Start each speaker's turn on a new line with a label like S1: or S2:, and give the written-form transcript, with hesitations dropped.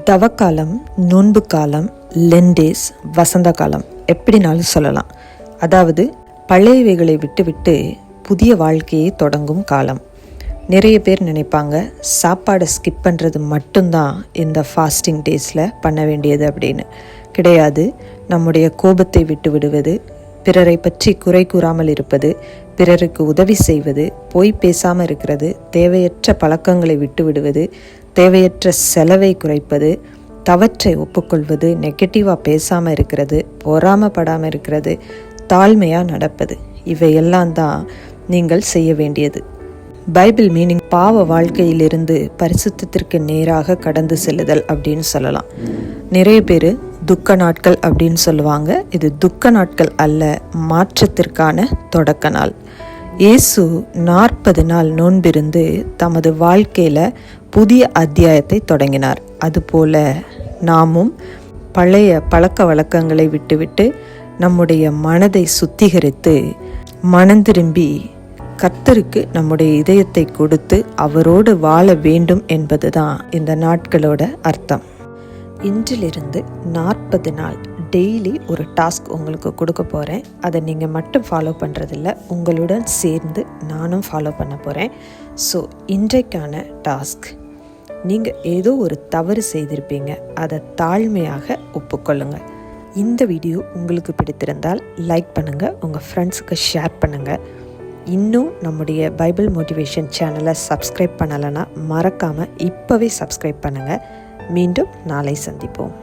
S1: தவக்காலம், நோன்பு காலம், லெண்டேஸ், வசந்த காலம் எப்படினாலும் சொல்லலாம். அதாவது பழையவைகளை விட்டுவிட்டு புதிய வாழ்க்கையை தொடங்கும் காலம். நிறைய பேர் நினைப்பாங்க சாப்பாடை ஸ்கிப் பண்ணுறது மட்டும்தான் இந்த ஃபாஸ்டிங் டேஸில் பண்ண வேண்டியது அப்படின்னு. கிடையாது. நம்முடைய கோபத்தை விட்டு விடுவது, பிறரை பற்றி குறை கூறாமல் இருப்பது, பிறருக்கு உதவி செய்வது, பொய் பேசாமல் இருக்கிறது, தேவையற்ற பழக்கங்களை விட்டு விடுவது, தேவையற்ற செலவை குறைப்பது, தவற்றை ஒப்புக்கொள்வது, நெகட்டிவாக பேசாமல் இருக்கிறது, பொறாமப்படாமல் இருக்கிறது, தாழ்மையாக நடப்பது, இவையெல்லாம் தான் நீங்கள் செய்ய வேண்டியது. பைபிள் மீனிங் பாவ வாழ்க்கையிலிருந்து பரிசுத்தத்திற்கு நேராக கடந்து செல்லுதல் அப்படின்னு சொல்லலாம். நிறைய பேர் துக்க நாட்கள் அப்படின்னு சொல்லுவாங்க. இது துக்க நாட்கள் அல்ல, மாற்றத்திற்கான தொடக்க நாள். இயேசு 40 நாள் நோன்பிருந்து தமது வாழ்க்கையில் புதிய அத்தியாயத்தை தொடங்கினார். அதுபோல நாமும் பழைய பழக்க வழக்கங்களை விட்டுவிட்டு நம்முடைய மனதை சுத்திகரித்து மனம் திரும்பி கர்த்தருக்கு நம்முடைய இதயத்தை கொடுத்து அவரோடு வாழ வேண்டும் என்பது தான் இந்த நாட்களோட அர்த்தம். இன்றிலிருந்து 40 நாள் டெய்லி ஒரு டாஸ்க் உங்களுக்கு கொடுக்க போகிறேன். அதை நீங்கள் மட்டும் ஃபாலோ பண்ணுறதில்ல, உங்களுடன் சேர்ந்து நானும் ஃபாலோ பண்ண போகிறேன். ஸோ இன்றைக்கான டாஸ்க், நீங்கள் ஏதோ ஒரு தவறு செய்திருப்பீங்க, அதை தாழ்மையாக ஒப்புக்கொள்ளுங்கள். இந்த வீடியோ உங்களுக்கு பிடித்திருந்தால் லைக் பண்ணுங்கள், உங்கள் ஃப்ரெண்ட்ஸுக்கு ஷேர் பண்ணுங்கள். இன்னும் நம்முடைய பைபிள் மோட்டிவேஷன் சேனலை சப்ஸ்கிரைப் பண்ணலைன்னா மறக்காமல் இப்போவே சப்ஸ்கிரைப் பண்ணுங்கள். மீண்டும் நாளை சந்திப்போம்.